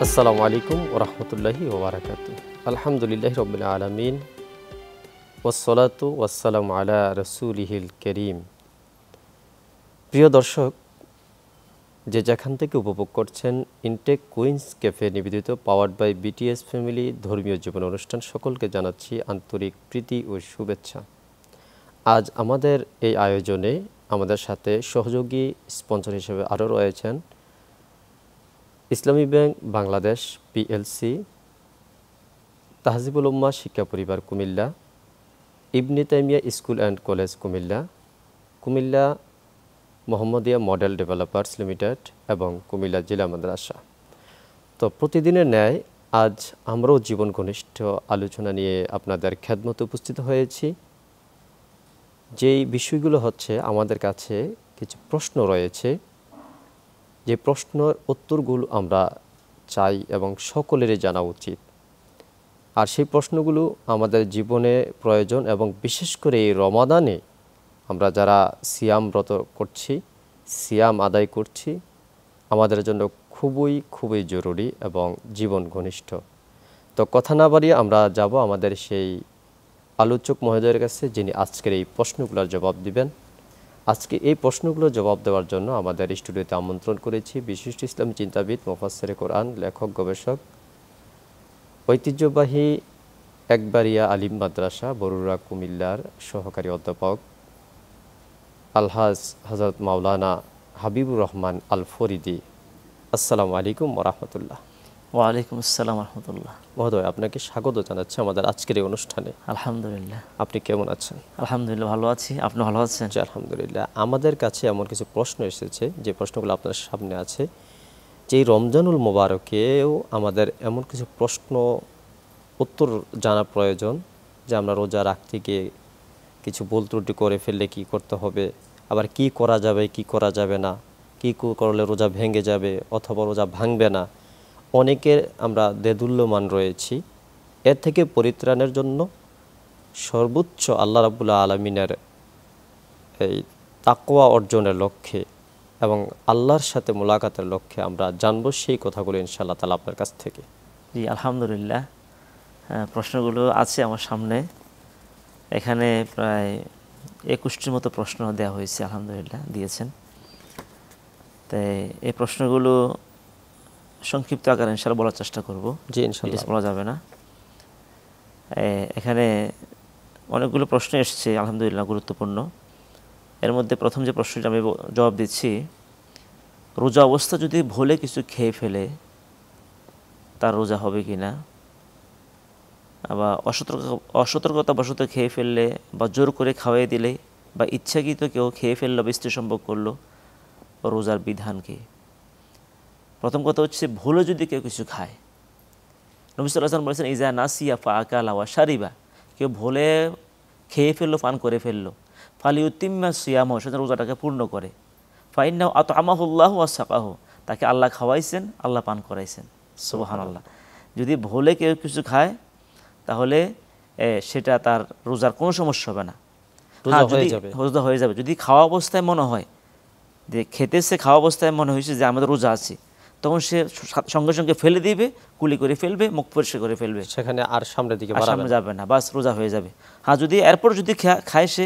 আসসালামু আলাইকুম ওয়া রাহমাতুল্লাহি ওয়া বারাকাতুহু। আলহামদুলিল্লাহি রাব্বিল আলামিন ওয়াসসালাতু ওয়াসসালামু আলা রাসূলিহিল কারীম। প্রিয় দর্শক, যে যেখান থেকে উপভোগ করছেন ইনটেক কুইন্স ক্যাফে নিবেদিত পাওয়ার্ড বাই বিটিএস ফ্যামিলি ধর্মীয় জীবন অনুষ্ঠান, সকলকে জানাচ্ছি আন্তরিক প্রীতি ও শুভেচ্ছা। আজ আমাদের এই আয়োজনে আমাদের সাথে সহযোগী স্পন্সর হিসেবে আরও রয়েছেন Islami Bank Bangladesh PLC, Tahjibul Ummah Shiksha Paribar Comilla, Ibne Taimiya School and College Comilla, Comilla Mohammadia Model Developers Limited এবং কুমিল্লা জেলা মাদ্রাসা। তো প্রতিদিনের ন্যায় আজ আমরাও জীবন ঘনিষ্ঠ আলোচনা নিয়ে আপনাদের খেদমতে উপস্থিত হয়েছি। যেই বিষয়গুলো হচ্ছে, আমাদের কাছে কিছু প্রশ্ন রয়েছে, যে প্রশ্নের উত্তরগুলো আমরা চাই এবং সকলেরই জানা উচিত। আর সেই প্রশ্নগুলো আমাদের জীবনে প্রয়োজন, এবং বিশেষ করে এই রমাদানে আমরা যারা সিয়ামরত করছি, সিয়াম আদায় করছি, আমাদের জন্য খুবই জরুরি এবং জীবন ঘনিষ্ঠ। তো কথা না বাড়িয়ে আমরা যাব আমাদের সেই আলোচক মহোদয়ের কাছে, যিনি আজকের এই প্রশ্নগুলোর জবাব দিবেন। আজকে এই প্রশ্নগুলোর জবাব দেওয়ার জন্য আমাদের স্টুডিওতে আমন্ত্রণ করেছি বিশিষ্ট ইসলামী চিন্তাবিদ, মুফাসসিরে কোরআন, লেখক, গবেষক, ঐতিহ্যবাহী একবারিয়া আলিম মাদ্রাসা বরুড়া কুমিল্লার সহকারী অধ্যাপক আলহাজ হযরত মাওলানা হাবিবুর রহমান আল ফরিদি। আসসালামু আলাইকুম ওয়া রাহমাতুল্লাহ। ওয়ালাইকুম আসসালাম রহমতুল্লাহ। মহোদয়, আপনাকে স্বাগত জানাচ্ছি আমাদের আজকের এই অনুষ্ঠানে। আলহামদুলিল্লাহ। আপনি কেমন আছেন? আলহামদুলিল্লাহ, ভালো আছি। আপনি ভালো আছেন? জি আলহামদুলিল্লাহ। আমাদের কাছে এমন কিছু প্রশ্ন এসেছে, যে প্রশ্নগুলো আপনার সামনে আছে, যে এই রমজানুল মোবারকেও আমাদের এমন কিছু প্রশ্ন উত্তর জানা প্রয়োজন, যে আমরা রোজা রাখতে গিয়ে কিছু ভুল ত্রুটি করে ফেললে কি করতে হবে, আবার কি করা যাবে কি করা যাবে না, কি করলে রোজা ভেঙে যাবে অথবা রোজা ভাঙবে না। অনেকের আমরা দেদুল্যমান রয়েছি। এর থেকে পরিত্রাণের জন্য সর্বোচ্চ আল্লাহ রাব্বুল আলামিনের এই তাকওয়া অর্জনের লক্ষ্যে এবং আল্লাহর সাথে মোলাকাতের লক্ষ্যে আমরা জানবো সেই কথাগুলো ইনশাআল্লাহ তাআলা আপনার কাছ থেকে। জি আলহামদুলিল্লাহ। প্রশ্নগুলো আছে আমার সামনে। এখানে প্রায় 21টির মতো প্রশ্ন দেওয়া হয়েছে, আলহামদুলিল্লাহ দিয়েছেন। তাই এই প্রশ্নগুলো সংক্ষিপ্ত আকারে ইনশাআল্লাহ বলার চেষ্টা করব। জি ইনশাআল্লাহ। বলা যাবে না। এখানে অনেকগুলো প্রশ্ন এসেছে, আলহামদুলিল্লাহ গুরুত্বপূর্ণ। এর মধ্যে প্রথম যে প্রশ্নটা আমি জবাব দিচ্ছি, রোজা অবস্থা যদি ভুলে কিছু খেয়ে ফেলে তার রোজা হবে কি না, আবার অসতর্কতাবশত খেয়ে ফেললে বা জোর করে খাওয়াই দিলে বা ইচ্ছাকৃত কেউ খেয়ে ফেললো বা স্ত্রী সম্ভোগ করলো, রোজার বিধান কি? প্রথম কথা হচ্ছে, ভুলে যদি কেউ কিছু খায়, নবী সাল্লাল্লাহু আলাইহি ওয়াসাল্লাম বলেছেন ইজা নাসিয়া ফাআকালা ওয়া শারিবা, কেউ ভুলে খেয়ে ফেললো, পান করে ফেললো, ফালিউতিম্মা সিয়ামাহু, সে রোজাটাকে পূর্ণ করে। ফাইন্নাহু আতআমাহুল্লাহু ওয়া সাকাহু, তাকে আল্লাহ খাওয়াইছেন, আল্লাহ পান করাইছেন। সুবহানাল্লাহ। যদি ভুলে কেউ কিছু খায় তাহলে সেটা তার রোজার কোনো সমস্যা হবে না, রোজা হয়ে যাবে। যদি খাওয়া অবস্থায় মনে হয় যে খেতেছে, খাওয়া অবস্থায় মনে হয়েছে যে আমাদের রোজা আছে, তখন সে সঙ্গে সঙ্গে ফেলে দিবে, কুলি করে ফেলবে, মুখ পরিষ্কার করে ফেলবে, সেখানে আর সামনের দিকে সামনে যাবে না, বাস রোজা হয়ে যাবে। হ্যাঁ, যদি এরপর যদি খায়, সে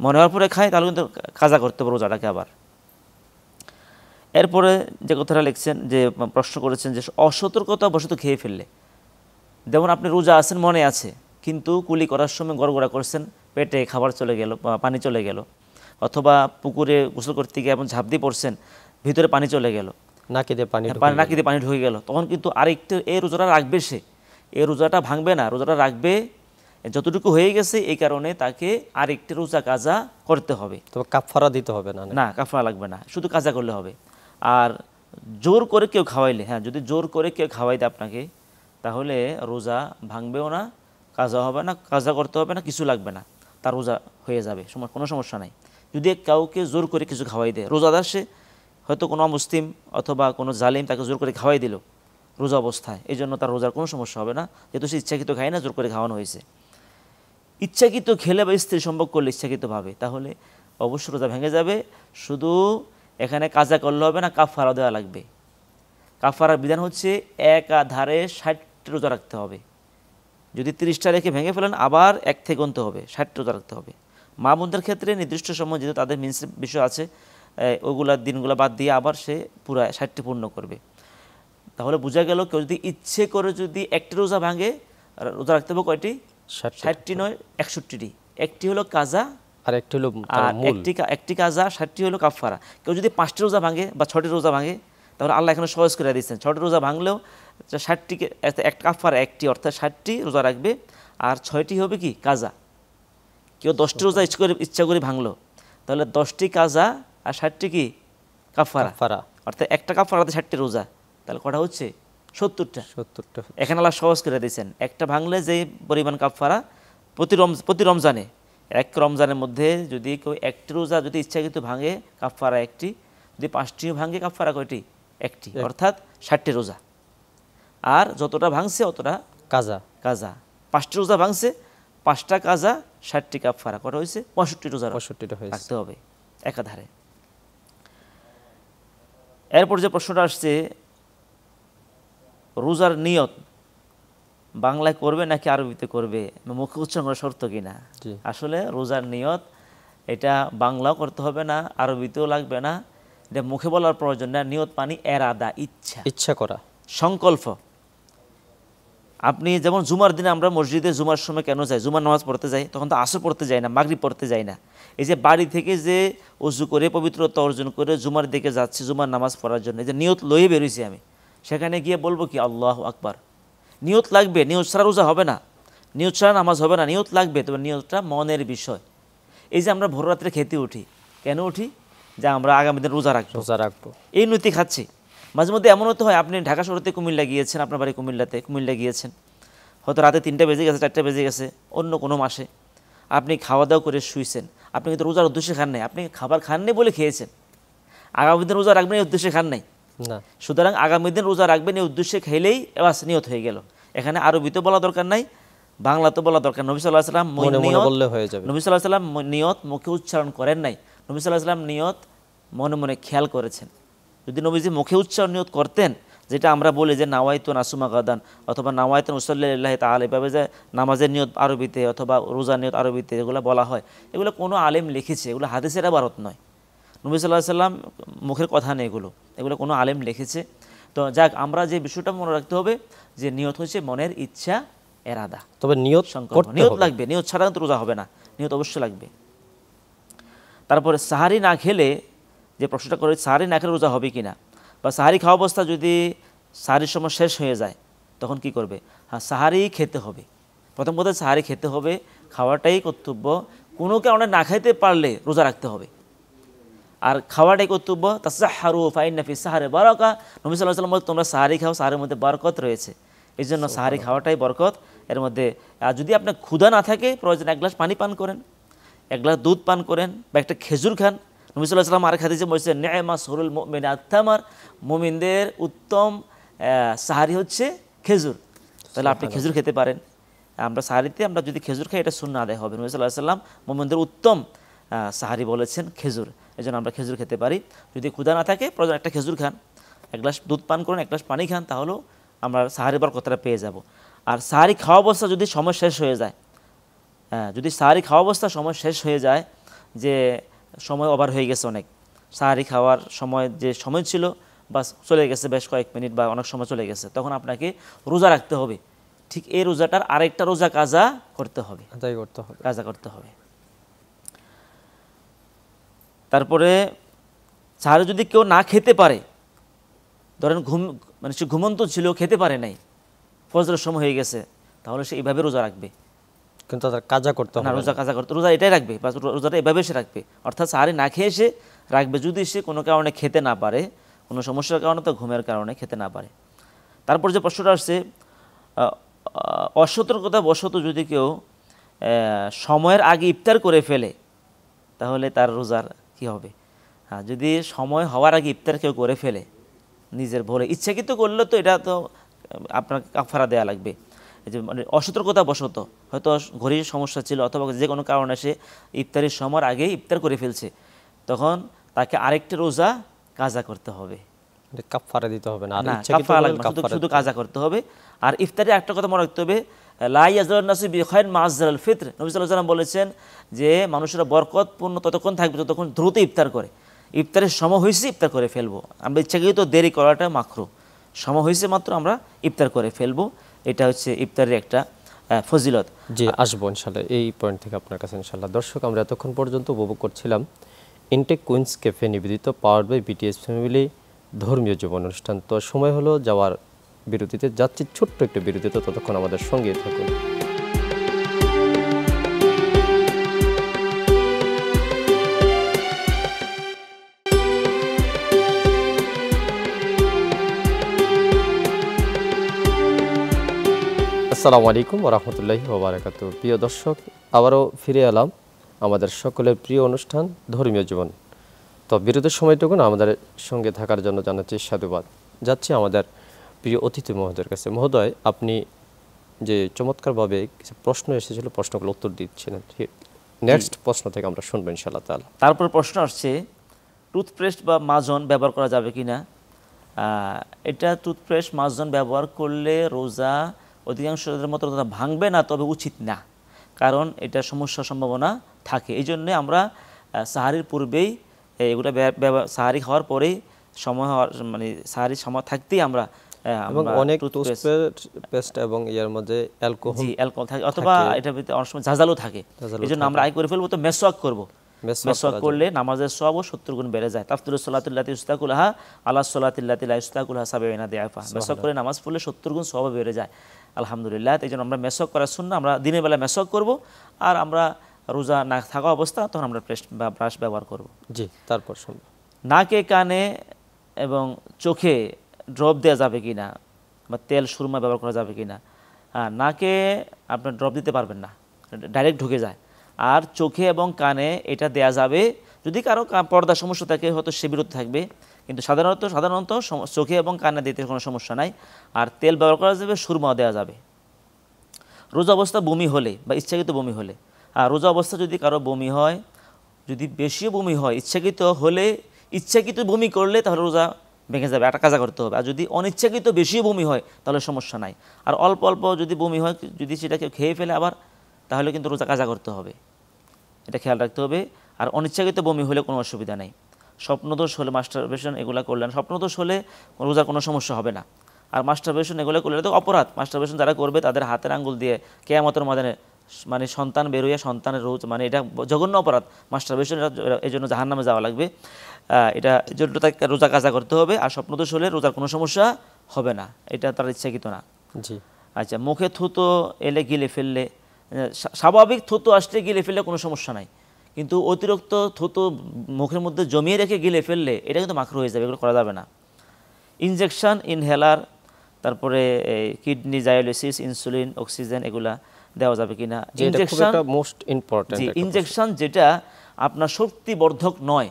মনে হওয়ার পরে খায়, তাহলে কিন্তু কাজা করতে হবে রোজাটাকে আবার। এরপরে যে কথাটা লিখছেন, যে প্রশ্ন করেছেন, যে অসতর্কতাবশত খেয়ে ফেললে, যেমন আপনি রোজা আছেন, মনে আছে, কিন্তু কুলি করার সময় গড়গড়া করছেন, পেটে খাবার চলে গেল, পানি চলে গেল, অথবা পুকুরে গোসল করতে গিয়ে এমন ঝাঁপ দিয়ে পড়ছেন, ভিতরে পানি চলে গেল, নাকি দিয়ে পানি ঢুকে গেল, তখন কিন্তু আরেকটু এই রোজাটা রাখবে, সে এই রোজাটা ভাঙবে না, রোজাটা রাখবে যতটুকু হয়ে গেছে। এই কারণে তাকে আরেকটি রোজা কাজা করতে হবে। তবে কাফারা দিতে হবে না? না, কাফারা লাগবে না, শুধু কাজা করলে হবে। আর জোর করে কেউ খাওয়াইলে, হ্যাঁ, যদি জোর করে কেউ খাওয়াই দেয় আপনাকে, তাহলে রোজা ভাঙবেও না, কাজা হবে না, কাজা করতে হবে না, কিছু লাগবে না, তার রোজা হয়ে যাবে, কোনো সমস্যা নাই। যদি কাউকে জোর করে কিছু খাওয়াই দেয়, রোজাদার সে হয়তো কোনো মুসলিম অথবা কোনো জালিম তাকে জোর করে খাওয়াই দিল রোজা অবস্থায়, এই জন্য তার রোজার কোনো সমস্যা হবে না, যেহেতু সে ইচ্ছাকৃত খায় না, জোর করে খাওয়ানো হয়েছে। ইচ্ছাকৃত খেলে বা স্ত্রী সম্ভোগ করলে ইচ্ছাকৃতভাবে, তাহলে অবশ্যই রোজা ভেঙে যাবে। শুধু এখানে কাজা করলে হবে না, কাফারা দেওয়া লাগবে। কাফারার বিধান হচ্ছে একাধারে 60 রোজা রাখতে হবে। যদি 30টা রেখে ভেঙে ফেলেন আবার এক থেকে গুনতে হবে, 60 রোজা রাখতে হবে। মা বোনদের ক্ষেত্রে নির্দিষ্ট সময় যেহেতু তাদের মিন্স বিষয় আছে, ওগুলা দিনগুলো বাদ দিয়ে আবার সে পুরা 60টি পূর্ণ করবে। তাহলে বোঝা গেল কেউ যদি ইচ্ছে করে যদি একটি রোজা ভাঙে, রোজা রাখতে হবে কয়টি? 60টি নয়, 61টি। একটি হলো কাজা আর একটি হলো আর একটি কাজা, 60টি হলো কাফারা। কেউ যদি 5টি রোজা ভাঙে বা 6টি রোজা ভাঙে, তাহলে আল্লাহ এখানে সহজ করে দিচ্ছেন। 6টি রোজা ভাঙলেও 60টিকে একটা কাফারা একটি, অর্থাৎ 60টি রোজা রাখবে, আর 6টি হবে কি কাজা। কেউ 10টি রোজা ইচ্ছা করে ভাঙলো, তাহলে 10টি কাজা আর 60টি কি কাফারা, অর্থাৎ একটা কাফারাতে 60টি রোজা, তাহলে কটা হচ্ছে? 70টা। এখানে আল্লাহ সহজ করে দিয়েছেন। একটা ভাঙলে যে পরিমাণ কাফারা প্রতি রমজানে, এক রমজানের মধ্যে যদি কেউ একটি রোজা যদি ইচ্ছাকৃত ভাঙে, কাফারা একটি। যদি 5টিও ভাঙে, কাফারা কয়টি? একটি, অর্থাৎ 60টি রোজা। আর যতটা ভাঙছে অতটা কাজা। 5টি রোজা ভাঙছে, 5টা কাজা, 60টি কাফারা, কটা হয়েছে? 65 রোজা রাখতে হবে একাধারে। এরপর যে প্রশ্নটা আসছে, রোজার নিয়ত বাংলায় করবে নাকি আরবিতে করবে, মুখে উচ্চারণ করা শর্ত কিনা? আসলে রোজার নিয়ত এটা বাংলাও করতে হবে না, আরবিতেও লাগবে না, এটা মুখে বলার প্রয়োজন না। নিয়ত মানে এরাদা, ইচ্ছা করা, সংকল্প। আপনি যেমন জুমার দিনে আমরা মসজিদে জুমার সময় কেন যাই? জুমার নামাজ পড়তে যাই, তখন তো আসর পড়তে যাই না, মাগরিব পড়তে যাই না। এই যে বাড়ি থেকে যে ওযু করে পবিত্রতা অর্জন করে জুমার দিকে যাচ্ছি জুমার নামাজ পড়ার জন্য, এই যে নিয়ত লয়ে বেরোইছি আমি, সেখানে গিয়ে বলবো কি আল্লাহু আকবার। নিয়ত লাগবে, নিয়ত ছাড়া রোজা হবে না, নিয়ত ছাড়া নামাজ হবে না, নিয়ত লাগবে। তবে নিয়তটা মনের বিষয়। এই যে আমরা ভোর রাত্রে খেতে উঠি, কেন উঠি? যে আমরা আগামী দিন রোজা রাখবো, এই নীতি খাচ্ছি। মাঝে মধ্যে এমন হতে হয়, আপনি ঢাকা শহরতে কুমিল্লা গিয়েছেন, আপনার বাড়ি কুমিল্লা গিয়েছেন, হয়তো রাতে 3টা বেজে গেছে, 4টা বেজে গেছে, অন্য কোনো মাসে আপনি খাওয়া দাওয়া করে শুয়েছেন। আপনি কিন্তু রোজার উদ্দেশ্যে খান নাই, আপনি খাবার খাননি বলে খেয়েছেন। আগামী দিন রোজা রাখবেন এই উদ্দেশ্যে খান নাই না, সুতরাং আগামী দিন রোজা রাখবেন এই উদ্দেশ্যে খেলেই বাস নিয়ত হয়ে গেল। এখানে আরবিতে বলা দরকার নাই, বাংলাতে বলা দরকার। নবী সাল্লাল্লাহু আলাইহি ওয়াসাল্লাম নবী সাল্লাল্লাহু আলাইহি ওয়াসাল্লাম নিয়ত মুখে উচ্চারণ করেন নাই, নবী সাল্লাল্লাহু আলাইহি ওয়াসাল্লাম নিয়ত মনে মনে খেয়াল করেছেন। যদি নবীজি মুখে উচ্চারণ নিয়ত করতেন, যেটা আমরা বলি যে নাওয়াইতু নাসুমা গাদান অথবা নাওয়াইতু উসাল্লি লিল্লাহি তাআলা, এভাবে যে নামাজের নিয়ত আরবিতে অথবা রোজার নিয়ত আরবিতে এগুলো বলা হয়, এগুলো কোনো আলেম লিখেছে, এগুলো হাদিসের ইবারত নয়। নবী সাল্লাল্লাহু আলাইহি ওয়াসাল্লাম মুখের কথা নেই, এগুলো কোনো আলেম লিখেছে। তো যাক, আমরা যে বিষয়টা মনে রাখতে হবে যে নিয়ত হচ্ছে মনের ইচ্ছা, এরাদা। তবে নিয়ত লাগবে, নিয়ত ছাড়া কিন্তু রোজা হবে না, নিয়ত অবশ্যই লাগবে। তারপরে সাহারি না খেলে, যে প্রশ্নটা করে সাহারি না খেলে রোজা হবে কিনা, বা সাহারি খাওয়া অবস্থা যদি সাহারির সময় শেষ হয়ে যায় তখন কি করবে? হ্যাঁ, সাহারি খেতে হবে। প্রথম কথা সাহারি খেতে হবে, খাওয়াটাই কর্তব্য। কোনো কারণে না খাইতে পারলে রোজা রাখতে হবে, আর খাওয়াটাই কর্তব্য। তাসাহহারু ফাইন্না ফিস সাহরি বারাকা, নবী সাল্লাল্লাহু আলাইহি ওয়াসাল্লাম বলেন তোমরা সাহারি খাও, সাহারির মধ্যে বরকত রয়েছে। এই জন্য সাহারি খাওয়াটাই বরকত। এর মধ্যে যদি আপনার ক্ষুধা না থাকে, প্রয়োজন 1 গ্লাস পানি পান করেন, 1 গ্লাস দুধ পান করেন, বা একটা খেজুর খান। নবী সাল্লাল্লাহু আলাইহি ওয়াসাল্লাম আরেক হাদিসে বলেছেন নি'মা সুরুল মুমিন আত-তামার, মুমিনদের উত্তম সাহারি হচ্ছে খেজুর। তাহলে আপনি খেজুর খেতে পারেন। আমরা সাহারিতে আমরা যদি খেজুর খাই, এটা সুন্নাহ আদায় হবে। নবী সাল্লাল্লাহু আলাইহি ওয়াসাল্লাম মুমিনদের উত্তম সাহারি বলেছেন খেজুর, এই জন্য আমরা খেজুর খেতে পারি। যদি ক্ষুধা না থাকে, প্রয়োজন একটা খেজুর খান, 1 গ্লাস দুধ পান করুন, 1 গ্লাস পানি খান, তাহলেও আমরা সাহারি বরকতটা পেয়ে যাব। আর সাহারি খাওয়া অবস্থা যদি সময় শেষ হয়ে যায়, যদি সাহারি খাওয়া অবস্থা সময় শেষ হয়ে যায়, যে সময় ওভার হয়ে গেছে, অনেক সাহারি খাওয়ার সময় যে সময় ছিল বা চলে গেছে, বেশ কয়েক মিনিট বা অনেক সময় চলে গেছে, তখন আপনাকে রোজা রাখতে হবে। ঠিক এই রোজাটার আরেকটা রোজা কাজা করতে হবে, কাজা করতে হবে। তারপরে সাহারি যদি কেউ না খেতে পারে, ধরেন মানে সে ঘুমন্ত ছিল, খেতে পারে নাই, ফজরের সময় হয়ে গেছে, তাহলে সে এইভাবে রোজা রাখবে, কিন্তু কাজা করতে হবে না। রোজা এটাই রাখবে, বা রোজাটা এভাবে সে রাখবে, অর্থাৎ সাহারি না খেয়ে সে রাখবে। যদি সে কোনো কারণে খেতে না পারে, কোনো সমস্যার কারণে, তো ঘুমের কারণে খেতে না পারে। তারপর যে প্রশ্নটা আসছে, অসতর্কতা বশত যদি কেউ সময়ের আগে ইফতার করে ফেলে, তাহলে তার রোজার কি হবে? হ্যাঁ, যদি সময় হওয়ার আগে ইফতার কেউ করে ফেলে, নিজের ভুলে ইচ্ছাকৃত করলে তো এটা তো আপনার কাফারা দেয়া লাগবে। এই যে মানে অসতর্কতা বশত, হয়তো ঘড়ির সমস্যা ছিল অথবা যে কোনো কারণে সে ইফতারের সময়ের আগে ইফতার করে ফেলছে, তখন তাকে আরেকটা রোজা কাজা করতে হবে। মানে কাফারা দিতে হবে না, আর না, ইচ্ছাকৃত কাফারা হলে লাগবে না, শুধু কাফারা শুধু দিতে কাজা করতে হবে। আর ইফতারে একটা কথা মনে রাখতে হবে, লা ইয়াজুরুন নাসু বিখাইর মা আযজাল ফিত্র, নবী সাল্লাল্লাহু আলাইহি ওয়াসাল্লাম বলেছেন যে মানুষেরা বরকতপূর্ণ ততক্ষণ থাকবে যতক্ষণ দ্রুত ইফতার করে। ইফতারের সময় হয়েছে ইফতার করে ফেলবো, আমরা ইচ্ছাকৃত দেরি করাটা মাকরুহ। সময় হয়েছে মাত্র আমরা ইফতার করে ফেলবো, এটা হচ্ছে ইফতারের একটা ফজিলত। জি, আসবো ইনশাল্লাহ এই পয়েন্ট থেকে আপনার কাছে ইনশাল্লাহ। দর্শক, আমরা এতক্ষণ পর্যন্ত উপভোগ করছিলাম ইনটেক কুইন্স ক্যাফে নিবেদিত পাওয়ার বাই বিটিএস ফ্যামিলি ধর্মীয় জীবন অনুষ্ঠান। তো সময় হলো যাওয়ার বিরতিতে, যাচ্ছি ছোট্ট একটু বিরতিতে, ততক্ষণ আমাদের সঙ্গেই থাকুন। আসসালামু আলাইকুম ওয়া রাহমাতুল্লাহি ওয়া বারাকাতুহু। প্রিয় দর্শক, আবারও ফিরে এলাম আমাদের সকলের প্রিয় অনুষ্ঠান ধর্মীয় জীবন। তো বিরতির সময়টুকু আমাদের সঙ্গে থাকার জন্য জানাচ্ছি সাধুবাদ। যাচ্ছি আমাদের প্রিয় অতিথি মহোদয়ের কাছে। মহোদয়, আপনি যে চমৎকারভাবে কিছু প্রশ্ন এসেছিল, প্রশ্নগুলো উত্তর দিচ্ছিলেন, নেক্সট প্রশ্ন থেকে আমরা শুনবো ইনশাআল্লাহ তাআলা। তারপর প্রশ্ন আসছে টুথপেস্ট বা মাজন ব্যবহার করা যাবে কি না। এটা টুথপেস্ট মাজন ব্যবহার করলে রোজা অধিকাংশদের মতো রোজা ভাঙবে না, তবে উচিত না, কারণ এটা সমস্যার সম্ভাবনা থাকে। এই জন্যে আমরা সাহারির পূর্বেই এগুলো সাহারি খাওয়ার পরেই সময় হওয়ার মানে সাহারির সময় থাকতেই আমরা এবং অনেক টুথপেস্ট এবং এর মধ্যে অ্যালকোহল থাকে, অথবা এটার ভিতরে অনেক সময় ঝাঁঝালো থাকে। এই জন্য আমরা আয় করে ফেলবো তো মেসওয়াক করবো। মেসওয়াক করলে নামাজের সওয়াবও 70 গুণ বেড়ে যায়। তাফতিরুস সালাতুল্লাতি ইস্তাকুলহা আলা সালাতিল্লাতি লা ইস্তাকুলহা সাবিনা দিআফা। মেসওয়াক করে নামাজ পড়লে 70 গুণ সওয়াব বেড়ে যায় আলহামদুলিল্লাহ। এই জন্য আমরা মেসওয়াক করার সুন্নাহ, আমরা দিনের বেলা মেসওয়াক করব, আর আমরা রোজা না থাকা অবস্থা তখন আমরা পেস্ট বা ব্রাশ ব্যবহার করব। জি, তারপর শুনবো নাকে, কানে এবং চোখে ড্রপ দেওয়া যাবে কি না, বা তেল সুরমা ব্যবহার করা যাবে কি না। নাকে আপনার ড্রপ দিতে পারবেন না, ডাইরেক্ট ঢুকে যায়। আর চোখে এবং কানে এটা দেয়া যাবে, যদি কারো পর্দা সমস্যা থাকে হয়তো সে বিরত থাকবে, কিন্তু সাধারণত চোখে এবং কানে দিতে কোনো সমস্যা নাই। আর তেল ব্যবহার করা যাবে, সুরমাও দেওয়া যাবে। রোজা অবস্থা বমি হলে বা ইচ্ছাকৃত বমি হলে, আর রোজা অবস্থা যদি কারো বমি হয়, যদি বেশিও বমি হয়, ইচ্ছাকৃত বমি করলে তাহলে রোজা ভেঙে যাবে, একটা কাজা করতে হবে। আর যদি অনিচ্ছাকৃত বেশিও বমি হয় তাহলে সমস্যা নাই। আর অল্প অল্প যদি বমি হয়, যদি সেটা কেউ খেয়ে ফেলে আবার, তাহলে কিন্তু রোজা কাজা করতে হবে, এটা খেয়াল রাখতে হবে। আর অনিচ্ছাকৃত বমি হলে কোনো অসুবিধা নেই। স্বপ্নদোষ হলে, মাস্টারবেশন এগুলো করলেন, স্বপ্নদোষ হলে রোজার কোনো সমস্যা হবে না। আর মাস্টারবেশন এগুলো করলে তো অপরাধ। মাস্টারবেশন যারা করবে তাদের হাতের আঙ্গুল দিয়ে কিয়ামতের ময়দানে মানে সন্তান বেরোয়, সন্তানের রোজ মানে এটা জঘন্য অপরাধ। মাস্টারবেশন এই জন্য জাহান্নামে যাওয়া লাগবে। এটা জন্য তাকে রোজা কাজা করতে হবে। আর স্বপ্নদোষ হলে রোজার কোনো সমস্যা হবে না, এটা তার ইচ্ছাকৃত না। জি, আচ্ছা, মুখে থুতো এলে গিলে ফেললে, স্বাভাবিক থুতো আসলে গিলে ফেললে কোনো সমস্যা নাই, কিন্তু অতিরিক্ত থুতো মুখের মধ্যে জমিয়ে রেখে গিলে ফেললে এটা কিন্তু মাকরুহ হয়ে যাবে, এগুলো করা যাবে না। ইনজেকশন, ইনহেলার, তারপরে কিডনি ডায়ালিসিস, ইনসুলিন, অক্সিজেন এগুলা দেওয়া যাবে কিনা। ইনজেকশন যেটা আপনার শক্তিবর্ধক নয়,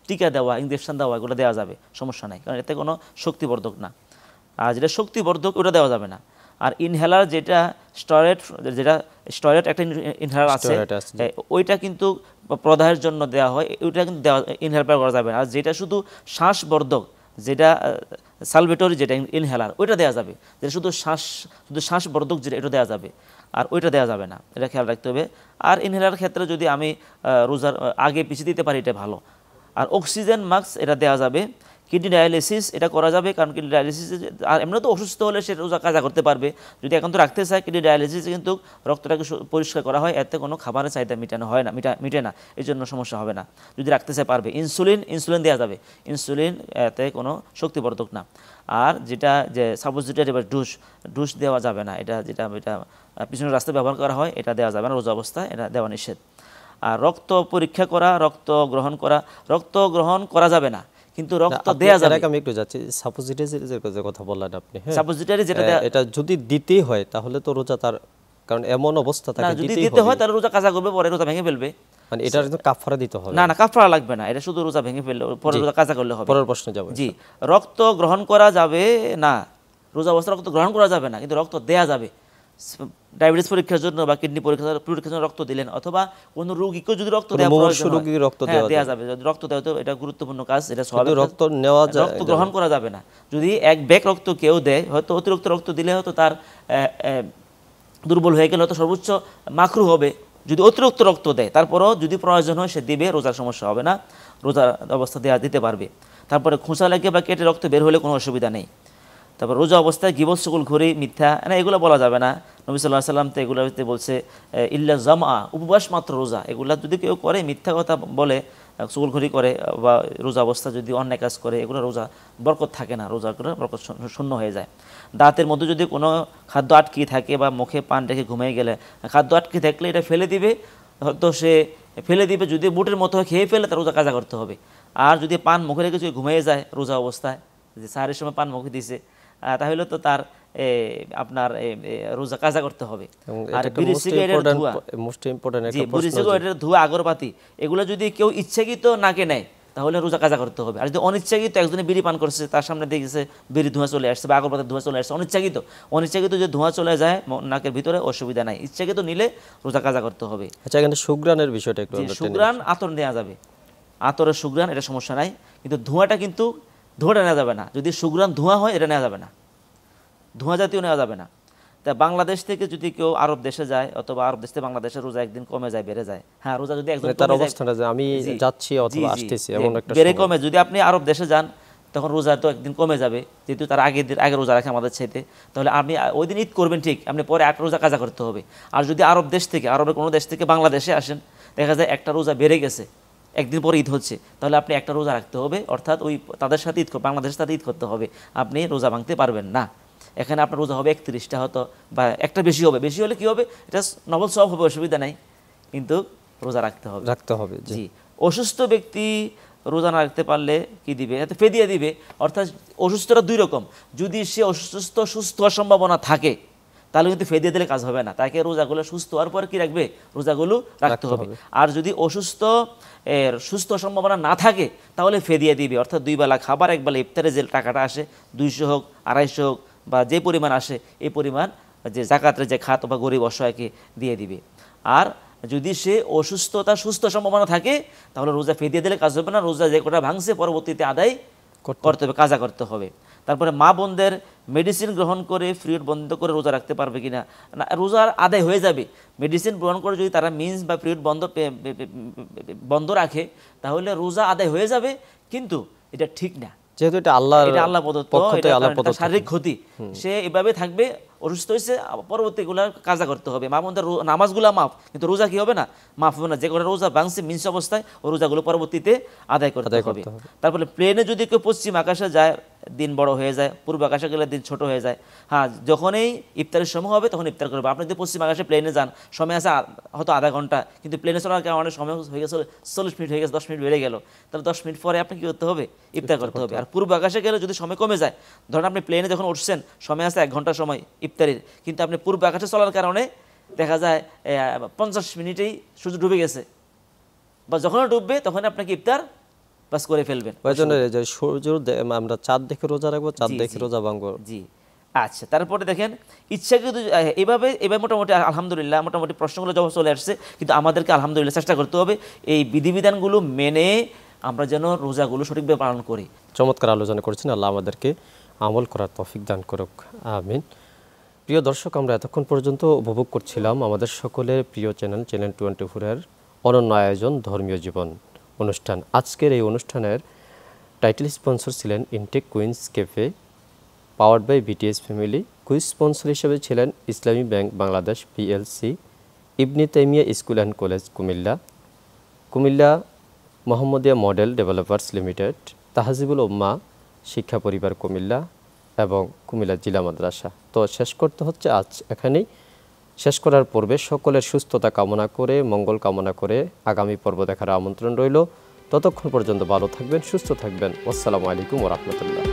টিকা দেওয়া, ইনজেকশন দেওয়া, এগুলো দেওয়া যাবে, সমস্যা নাই, কারণ এতে কোনো শক্তিবর্ধক না। আর যেটা শক্তিবর্ধক ওটা দেওয়া যাবে না। আর ইনহেলার যেটা স্টেরয়েড একটা ইনহেলার আছে, ওইটা কিন্তু প্রদাহের জন্য দেওয়া হয়, ওইটা কিন্তু ইনহেলার করা যাবে না। আর যেটা শুধু শ্বাসবর্ধক, যেটা সালভেটরি, যেটা ইনহেলার, ওইটা দেওয়া যাবে। যেটা শুধু শ্বাসবর্ধক, যেটা এটা দেওয়া যাবে, আর ওইটা দেওয়া যাবে না, এটা খেয়াল রাখতে হবে। আর ইনহেলার ক্ষেত্রে যদি আমি রোজার আগে পিছিয়ে দিতে পারি এটা ভালো। আর অক্সিজেন মাস্ক এটা দেওয়া যাবে। কিডনি ডায়ালিসিস এটা করা যাবে, কারণ কিডনি ডায়ালিসিস আর এমনি তো অসুস্থ হলে সে রোজা কাজা করতে পারবে। যদি এখন তো রাখতে চায়, কিডনি ডায়ালিসিসে কিন্তু রক্তটাকে পরিষ্কার করা হয়, এতে কোনো খাবারের চাহিদা মিটে না, এই জন্য সমস্যা হবে না। যদি রাখতে চায় পারবে। ইনসুলিন দেওয়া যাবে, ইনসুলিন এতে কোনো শক্তিবর্ধক না। আর যেটা যে সাপোজিটরি বা ডুস দেওয়া যাবে না, এটা পিছনের রাস্তায় ব্যবহার করা হয়, এটা দেওয়া যাবে না রোজা অবস্থায়, এটা দেওয়া নিষেধ। আর রক্ত পরীক্ষা করা, রক্ত গ্রহণ করা যাবে না, কিন্তু রক্ত দেয়া যাবে। আমি একটু যাচ্ছি সাপোজিটরি কথা বললেন আপনি, হ্যাঁ, সাপোজিটরি যেটা এটা যদি দিতেই হয় তাহলে তো রোজা তার, কারণ এমন অবস্থা থাকে যদি দিতে হয় তাহলে রোজা কাজা করবে, পরে রোজা ভেঙে ফেলবে, মানে এটার জন্য কাফারা দিতে হবে। না, কাফারা লাগবে না, এটা শুধু রোজা ভেঙে ফেললে পরে রোজা কাজা করলে হবে। পরের প্রশ্ন যাব। জি, রক্ত গ্রহণ করা যাবে না, রোজা অবস্থায় রক্ত গ্রহণ করা যাবে না, কিন্তু রক্ত দেয়া যাবে। ডায়াবেটিস পরীক্ষার জন্য বা কিডনি পরীক্ষার জন্য রক্ত দিলেন, অথবা কোনো রোগীকেও যদি রক্ত দেওয়া প্রয়োজন হয় দেওয়া যাবে, যদি রক্ত দেওয়া, তো এটা গুরুত্বপূর্ণ কাজ, এটা স্বাভাবিক। রক্ত নেওয়া যায়, রক্ত গ্রহণ করা যাবে না। যদি এক ব্যাগ রক্ত কেউ দেয়, হয়তো অতিরিক্ত রক্ত দিলে হয়তো তার দুর্বল হয়ে গেলে হয়তো সর্বোচ্চ মাকরুহ হবে। যদি অতিরিক্ত রক্ত দেয়, তারপরও যদি প্রয়োজন হয় সে দিবে, রোজার সমস্যা হবে না, রোজার অবস্থা দিতে পারবে। তারপরে খোঁচা লেগে বা কেটে রক্ত বের হলে কোনো অসুবিধা নেই। তারপর রোজা অবস্থায় গীবত, চুগলখড়ি, মিথ্যা, না এগুলো বলা যাবে না। নবী সাল্লাল্লাহু আলাইহি ওয়াসাল্লাম তো এগুলোতে বলছে ইল্লা জামা, উপবাস মাত্র রোজা। এগুলা যদি কেউ করে, মিথ্যা কথা বলে, চুগলখড়ি করে, বা রোজা অবস্থা যদি অন্যায় কাজ করে, এগুলো রোজা বরকত থাকে না, রোজা করে বরকত শূন্য হয়ে যায়। দাঁতের মধ্যে যদি কোনো খাদ্য আটকে থাকে বা মুখে পান রেখে ঘুমিয়ে গেলে খাদ্য আটকে থাকলে এটা ফেলে দিবে, হয়তো সে ফেলে দিবে, যদি বুটের মতো খেয়ে ফেলে তার রোজা কাজা করতে হবে। আর যদি পান মুখে রেখে যদি ঘুমিয়ে যায় রোজা অবস্থায়, যে সাহারের সময় পান মুখে দিছে, তাহলে তো তার আপনার রোজা কাজা করতে হবে। আর বিড়ি সিগারেটের ধোঁয়া, বিড়ি সিগারেটের ধোঁয়া, আগরবাতি, এগুলো যদি কেউ ইচ্ছাকৃত নাকে নেয় তাহলে রোজা কাজা করতে হবে। আর যদি অনিচ্ছাকৃত একজনে বিড়ি পান করছে, তার সামনে দেখেছে বিড়ি ধোঁয়া চলে আসছে বা আগরবাতির ধোঁয়া চলে আসছে, অনিচ্ছাকৃত যদি ধোঁয়া চলে যায় নাকের ভিতরে, অসুবিধা নাই, ইচ্ছাকৃত নিলে রোজা কাজা করতে হবে। আচ্ছা, এখানে সুঘ্রাণের বিষয়টা একটু, সুঘ্রাণ আতর নেওয়া যাবে, আতরের সুঘ্রাণ, এটা সমস্যা নাই, কিন্তু ধোঁয়াটা নেওয়া যাবে না। যদি সুঘ্রাণ ধোঁয়া হয় এটা নেওয়া যাবে না, ধোঁয়া জাতীয় নেওয়া যাবে না। তা বাংলাদেশ থেকে যদি কেউ আরব দেশে যায়, অথবা আরব দেশ থেকে বাংলাদেশের রোজা একদিন কমে যায়, বেড়ে যায়, হ্যাঁ রোজা যদি একজন তার অবস্থাটা যে আমি যাচ্ছি অথবা আসতেছি এমন একটা বেড়ে কমে, যদি আপনি আরব দেশে যান তখন রোজা তো একদিন কমে যাবে, যেহেতু তার আগে রোজা রাখে আমাদের চাইতে, তাহলে আপনি ওই দিন ঈদ করবেন ঠিক, আপনি পরে 8 রোজা কাজা করতে হবে। আর যদি আরব দেশ থেকে, আরবের কোনো দেশ থেকে বাংলাদেশে আসেন, দেখা যায় একটা রোজা বেড়ে গেছে, একদিন পরে ঈদ হচ্ছে, তাহলে আপনি একটা রোজা রাখতে হবে, অর্থাৎ ওই তাদের সাথে বাংলাদেশের সাথে ঈদ করতে হবে, আপনি রোজা ভাঙতে পারবেন না। এখানে আপনার রোজা হবে 31টা, হয়তো বা একটা বেশি হবে, বেশি হলে কি হবে, এটা নফল সওয়াব হবে, অসুবিধা নাই, কিন্তু রোজা রাখতে হবে। জি, অসুস্থ ব্যক্তি রোজা না রাখতে পারলে কি দিবে, এতে ফিদিয়া দিবে। অর্থাৎ অসুস্থতা দুই রকম, যদি সে সুস্থ হওয়ার সম্ভাবনা থাকে তাহলে কিন্তু ফিদিয়া দিলে কাজ হবে না, তাকে রোজাগুলো সুস্থ হওয়ার পর কি রাখবে, রোজাগুলো রাখতে হবে। আর যদি সুস্থ সম্ভাবনা না থাকে তাহলে ফিদিয়া দিবে, অর্থাৎ 2 বেলা খাবার, 1 বেলা ইফতারে যে টাকাটা আসে, 200 হোক 250 হোক বা যে পরিমাণ আসে, এই পরিমাণ যে যাকাতের যে খাত বা গরিব অসহায়কে দিয়ে দিবে। আর যদি সে সুস্থ সম্ভাবনা থাকে তাহলে রোজা ফিদিয়া দিলে কাজ হবে না, রোজা যে কটা ভাঙছে পরবর্তীতে আদায় করতে হবে, কাজা করতে হবে। তারপরে মা বোনদের মেডিসিন গ্রহণ করে পিরিয়ড বন্ধ করে রোজা রাখতে পারবে কিনা, না রোজার আদায় হয়ে যাবে। মেডিসিন গ্রহণ করে যদি তারা মিন্স বা পিরিয়ড বন্ধ রাখে তাহলে রোজা আদায় হয়ে যাবে, কিন্তু এটা ঠিক না, যেহেতু এটা আল্লাহ প্রদত্ত, এটা শারীরিক ক্ষতি, সে এভাবে থাকবে, অসুস্থ হয়েছে, পরবর্তীগুলো কাজা করতে হবে। মা বোনদের নামাজগুলো মাফ, কিন্তু রোজা কি হবে না, মাফ হবে না। যে কোনো রোজা ভাঙছে মিন্স অবস্থায়, ও রোজাগুলো পরবর্তীতে আদায় করতে হবে। তারপরে প্লেনে যদি কেউ পশ্চিম আকাশে যায়, দিন বড় হয়ে যায়, পূর্ব আকাশে গেলে দিন ছোট হয়ে যায়। হ্যাঁ, যখনই ইফতারের সময় হবে তখন ইফতার করবে। আপনি যদি পশ্চিম আকাশে প্লেনে যান, সময় আছে হয়তো আধা ঘন্টা, কিন্তু প্লেনে চলার কারণে সময় হয়ে গেছে 40 মিনিট হয়ে গেছে, 10 মিনিট বেড়ে গেল, তাহলে 10 মিনিট পরে আপনি কী করতে হবে, ইফতার করতে হবে। আর পূর্ব আকাশে গেলে যদি সময় কমে যায়, ধরেন আপনি প্লেনে যখন উঠছেন, সময় আছে 1 ঘন্টা সময় ইফতারের, কিন্তু আপনি পূর্ব আকাশে চলার কারণে দেখা যায় 50 মিনিটেই সূর্য ডুবে গেছে, বা যখন ডুববে তখন আপনাকে ইফতার বাস করে ফেলবেন। আমরা চাঁদ দেখে রোজা রাখবো, চাঁদ দেখে রোজা ভাঙবো। জি, আচ্ছা। তারপরে দেখেন ইচ্ছাকৃত এভাবে মোটামুটি আলহামদুলিল্লাহ মোটামুটি প্রশ্নগুলো জবাব চলে আসছে, কিন্তু আমাদেরকে আলহামদুলিল্লাহ চেষ্টা করতে হবে এই বিধিবিধানগুলো মেনে আমরা যেন রোজাগুলো সঠিকভাবে পালন করি। চমৎকার আলোচনা করেছেন, আল্লাহ আমাদেরকে আমল করার তৌফিক দান করুক, আমিন। প্রিয় দর্শক, আমরা এতক্ষণ পর্যন্ত উপভোগ করছিলাম আমাদের সকলের প্রিয় চ্যানেল 24-এর অনন্য আয়োজন ধর্মীয় জীবন অনুষ্ঠান। আজকের এই অনুষ্ঠানের টাইটেল স্পন্সর ছিলেন Intech Queens Cafe, powered by BTS family. Quiz sponsor হিসেবে ছিলেন Islami Bank Bangladesh PLC, Ibne Taimiya School and College Comilla Mohammadia Model Developers Limited, Tahjibul Ummah Shiksha Paribar Comilla এবং কুমিল্লা জিলা মাদ্রাসা। তো শেষ করতে হচ্ছে আজ এখানেই। শেষ করার পূর্বে সকলের সুস্থতা কামনা করে, মঙ্গল কামনা করে আগামী পর্ব দেখার আমন্ত্রণ রইল। ততক্ষণ পর্যন্ত ভালো থাকবেন, সুস্থ থাকবেন। আসসালামু আলাইকুম ওয়া রাহমাতুল্লাহ।